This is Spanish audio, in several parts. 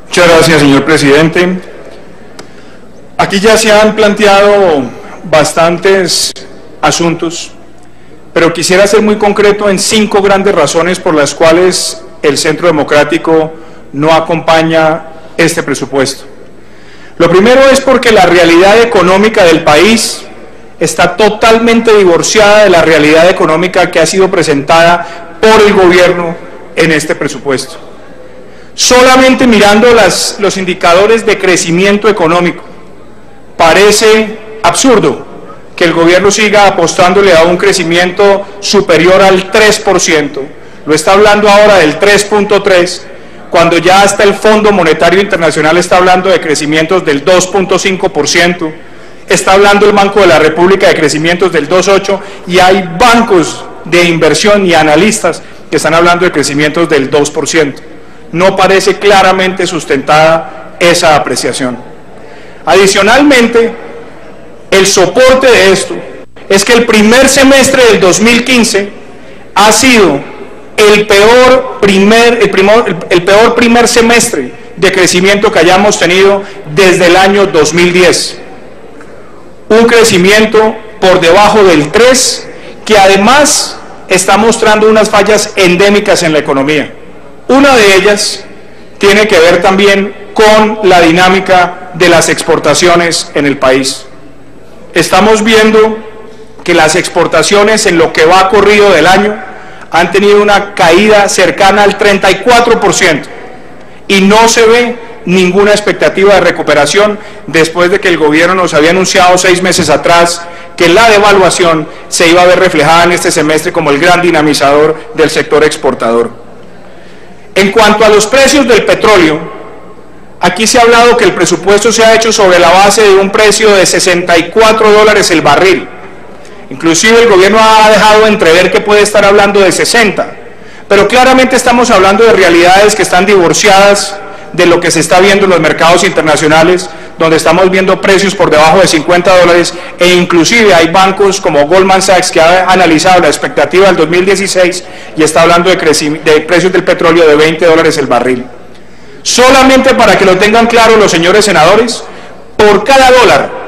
Muchas gracias, señor presidente. Aquí ya se han planteado bastantes asuntos, pero quisiera ser muy concreto en 5 grandes razones por las cuales el Centro Democrático no acompaña este presupuesto. Lo primero es porque la realidad económica del país está totalmente divorciada de la realidad económica que ha sido presentada por el gobierno en este presupuesto. Solamente mirando los indicadores de crecimiento económico, parece absurdo que el gobierno siga apostándole a un crecimiento superior al 3%, lo está hablando ahora del 3.3%, cuando ya hasta el Fondo Monetario Internacional está hablando de crecimientos del 2.5%, está hablando el Banco de la República de crecimientos del 2.8%, y hay bancos de inversión y analistas que están hablando de crecimientos del 2%. No parece claramente sustentada esa apreciación. Adicionalmente, el soporte de esto es que el primer semestre del 2015 ha sido el peor primer semestre de crecimiento que hayamos tenido desde el año 2010. Un crecimiento por debajo del 3%, que además está mostrando unas fallas endémicas en la economía. Una de ellas tiene que ver también con la dinámica de las exportaciones en el país. Estamos viendo que las exportaciones en lo que va corrido del año han tenido una caída cercana al 34% y no se ve ninguna expectativa de recuperación después de que el gobierno nos había anunciado 6 meses atrás que la devaluación se iba a ver reflejada en este semestre como el gran dinamizador del sector exportador. En cuanto a los precios del petróleo, aquí se ha hablado que el presupuesto se ha hecho sobre la base de un precio de $64 el barril. Inclusive el gobierno ha dejado entrever que puede estar hablando de 60, pero claramente estamos hablando de realidades que están divorciadas de lo que se está viendo en los mercados internacionales, donde estamos viendo precios por debajo de $50, e inclusive hay bancos como Goldman Sachs que ha analizado la expectativa del 2016 y está hablando de precios del petróleo de $20 el barril. Solamente para que lo tengan claro los señores senadores, por cada dólar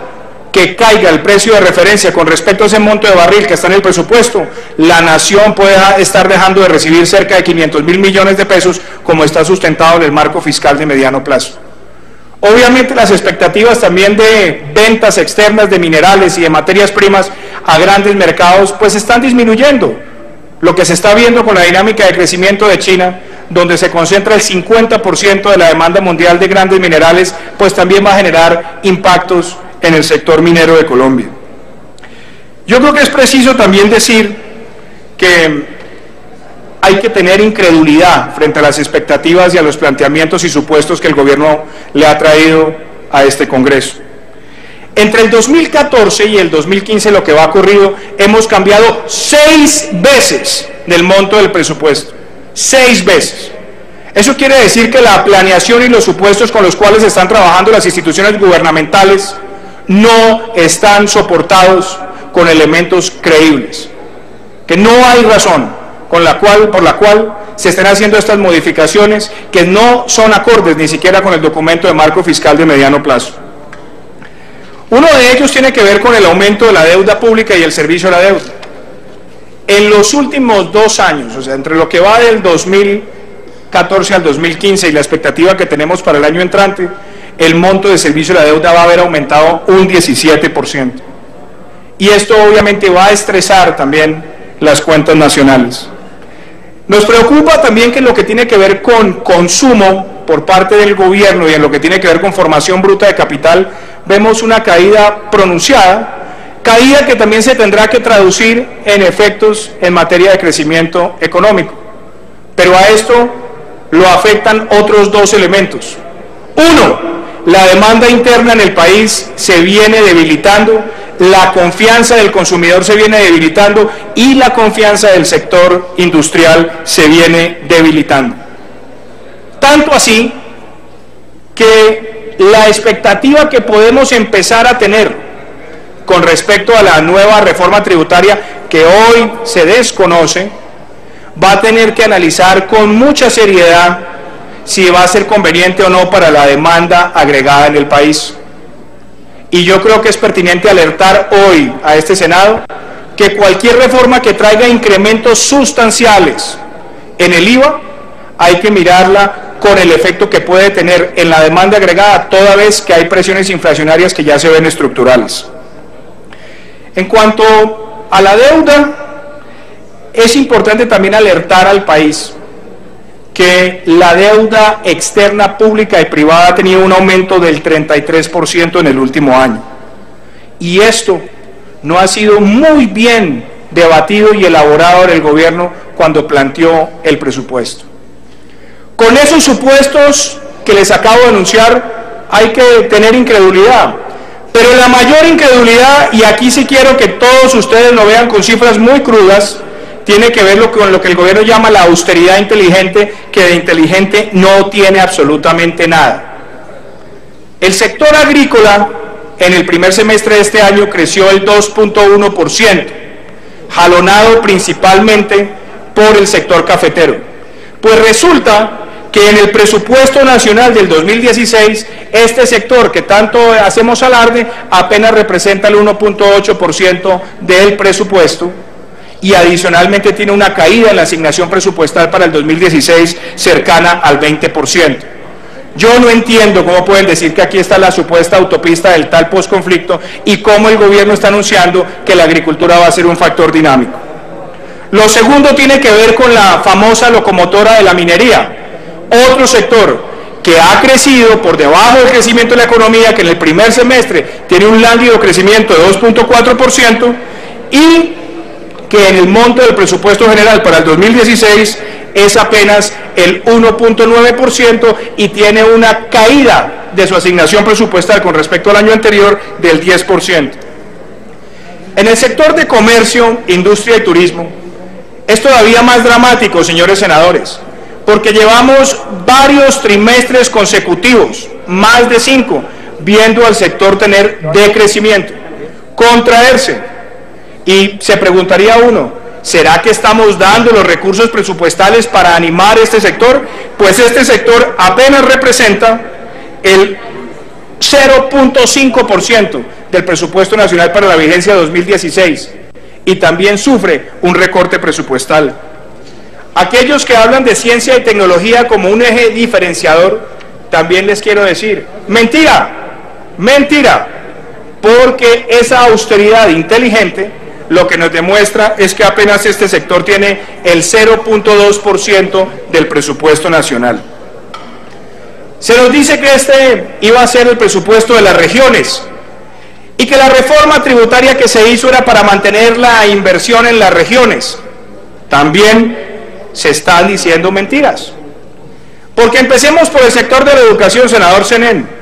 que caiga el precio de referencia con respecto a ese monto de barril que está en el presupuesto, la nación puede estar dejando de recibir cerca de 500.000 millones de pesos, como está sustentado en el marco fiscal de mediano plazo. Obviamente las expectativas también de ventas externas de minerales y de materias primas a grandes mercados pues están disminuyendo. Lo que se está viendo con la dinámica de crecimiento de China, donde se concentra el 50% de la demanda mundial de grandes minerales, pues también va a generar impactos en el sector minero de Colombia. Yo creo que es preciso también decir que hay que tener incredulidad frente a las expectativas y a los planteamientos y supuestos que el gobierno le ha traído a este Congreso. Entre el 2014 y el 2015, lo que va ocurrido, hemos cambiado 6 veces del monto del presupuesto. 6 veces. Eso quiere decir que la planeación y los supuestos con los cuales están trabajando las instituciones gubernamentales no están soportados con elementos creíbles, que no hay razón por la cual se estén haciendo estas modificaciones que no son acordes ni siquiera con el documento de marco fiscal de mediano plazo. Uno de ellos tiene que ver con el aumento de la deuda pública y el servicio a la deuda. En los últimos 2 años, o sea, entre lo que va del 2014 al 2015 y la expectativa que tenemos para el año entrante, el monto de servicio a la deuda va a haber aumentado un 17%. Y esto obviamente va a estresar también las cuentas nacionales. Nos preocupa también que en lo que tiene que ver con consumo por parte del gobierno y en lo que tiene que ver con formación bruta de capital, vemos una caída pronunciada, caída que también se tendrá que traducir en efectos en materia de crecimiento económico. Pero a esto lo afectan otros 2 elementos. Uno, la demanda interna en el país se viene debilitando, la confianza del consumidor se viene debilitando y la confianza del sector industrial se viene debilitando. Tanto así que la expectativa que podemos empezar a tener con respecto a la nueva reforma tributaria que hoy se desconoce, va a tener que analizar con mucha seriedad si va a ser conveniente o no para la demanda agregada en el país. Y yo creo que es pertinente alertar hoy a este Senado que cualquier reforma que traiga incrementos sustanciales en el IVA hay que mirarla con el efecto que puede tener en la demanda agregada, toda vez que hay presiones inflacionarias que ya se ven estructurales. En cuanto a la deuda, es importante también alertar al país que la deuda externa pública y privada ha tenido un aumento del 33% en el último año. Y esto no ha sido muy bien debatido y elaborado en el gobierno cuando planteó el presupuesto. Con esos supuestos que les acabo de anunciar hay que tener incredulidad, pero la mayor incredulidad, y aquí sí quiero que todos ustedes lo vean con cifras muy crudas, tiene que ver con lo que el gobierno llama la austeridad inteligente, que de inteligente no tiene absolutamente nada. El sector agrícola en el primer semestre de este año creció el 2.1%, jalonado principalmente por el sector cafetero. Pues resulta que en el presupuesto nacional del 2016, este sector que tanto hacemos alarde apenas representa el 1.8% del presupuesto, y adicionalmente tiene una caída en la asignación presupuestal para el 2016 cercana al 20%. Yo no entiendo cómo pueden decir que aquí está la supuesta autopista del tal posconflicto y cómo el gobierno está anunciando que la agricultura va a ser un factor dinámico. Lo segundo tiene que ver con la famosa locomotora de la minería, otro sector que ha crecido por debajo del crecimiento de la economía, que en el primer semestre tiene un lánguido crecimiento de 2.4% y que en el monto del presupuesto general para el 2016 es apenas el 1.9% y tiene una caída de su asignación presupuestal con respecto al año anterior del 10%. En el sector de comercio, industria y turismo es todavía más dramático, señores senadores, porque llevamos varios trimestres consecutivos, más de 5, viendo al sector tener decrecimiento, contraerse. Y se preguntaría uno, ¿será que estamos dando los recursos presupuestales para animar este sector? Pues este sector apenas representa el 0.5% del presupuesto nacional para la vigencia 2016 y también sufre un recorte presupuestal. Aquellos que hablan de ciencia y tecnología como un eje diferenciador, también les quiero decir, mentira, mentira, porque esa austeridad inteligente lo que nos demuestra es que apenas este sector tiene el 0.2% del presupuesto nacional. Se nos dice que este iba a ser el presupuesto de las regiones y que la reforma tributaria que se hizo era para mantener la inversión en las regiones. También se están diciendo mentiras. Porque empecemos por el sector de la educación, senador Senén,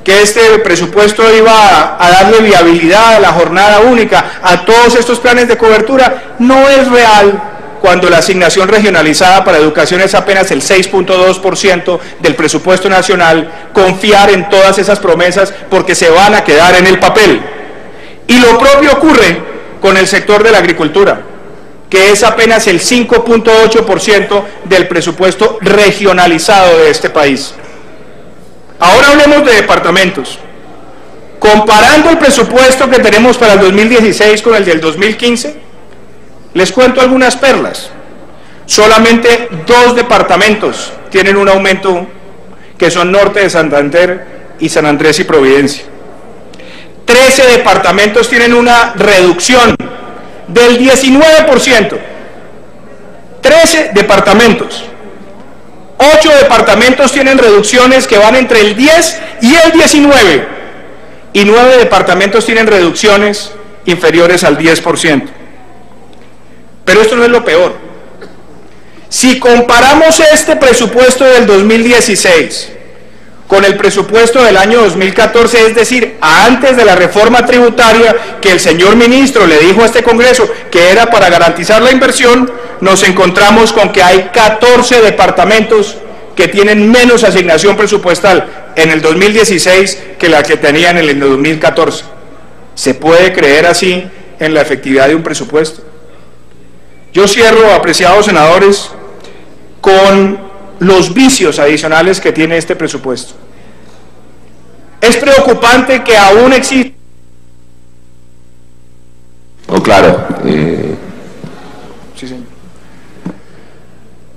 que este presupuesto iba a darle viabilidad a la jornada única, a todos estos planes de cobertura. No es real cuando la asignación regionalizada para educación es apenas el 6.2% del presupuesto nacional, confiar en todas esas promesas porque se van a quedar en el papel. Y lo propio ocurre con el sector de la agricultura, que es apenas el 5.8% del presupuesto regionalizado de este país. Ahora hablemos de departamentos. Comparando el presupuesto que tenemos para el 2016 con el del 2015, les cuento algunas perlas. Solamente 2 departamentos tienen un aumento, que son Norte de Santander y San Andrés y Providencia. 13 departamentos tienen una reducción del 19%. 13 departamentos. 8 departamentos tienen reducciones que van entre el 10 y el 19, y 9 departamentos tienen reducciones inferiores al 10%. Pero esto no es lo peor. Si comparamos este presupuesto del 2016 con el presupuesto del año 2014, es decir, antes de la reforma tributaria que el señor ministro le dijo a este Congreso que era para garantizar la inversión, nos encontramos con que hay 14 departamentos que tienen menos asignación presupuestal en el 2016 que la que tenían en el 2014. ¿Se puede creer así en la efectividad de un presupuesto? Yo cierro, apreciados senadores, con los vicios adicionales que tiene este presupuesto. Es preocupante que aún existe... Oh, claro. Sí, señor.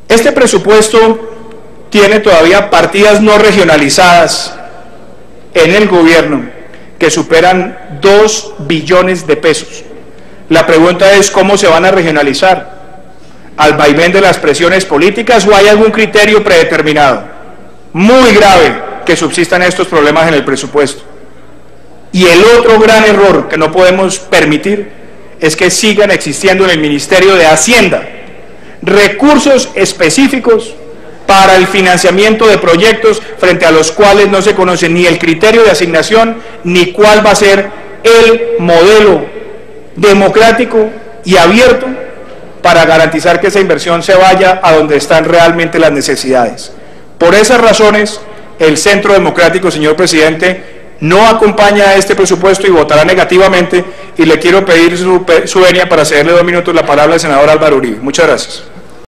Este presupuesto tiene todavía partidas no regionalizadas en el gobierno que superan 2 billones de pesos. La pregunta es cómo se van a regionalizar, al vaivén de las presiones políticas o hay algún criterio predeterminado. Muy grave que subsistan estos problemas en el presupuesto. Y el otro gran error que no podemos permitir es que sigan existiendo en el Ministerio de Hacienda recursos específicos para el financiamiento de proyectos frente a los cuales no se conoce ni el criterio de asignación ni cuál va a ser el modelo democrático y abierto para garantizar que esa inversión se vaya a donde están realmente las necesidades. Por esas razones, el Centro Democrático, señor presidente, no acompaña a este presupuesto y votará negativamente, y le quiero pedir su venia para cederle 2 minutos la palabra al senador Álvaro Uribe. Muchas gracias.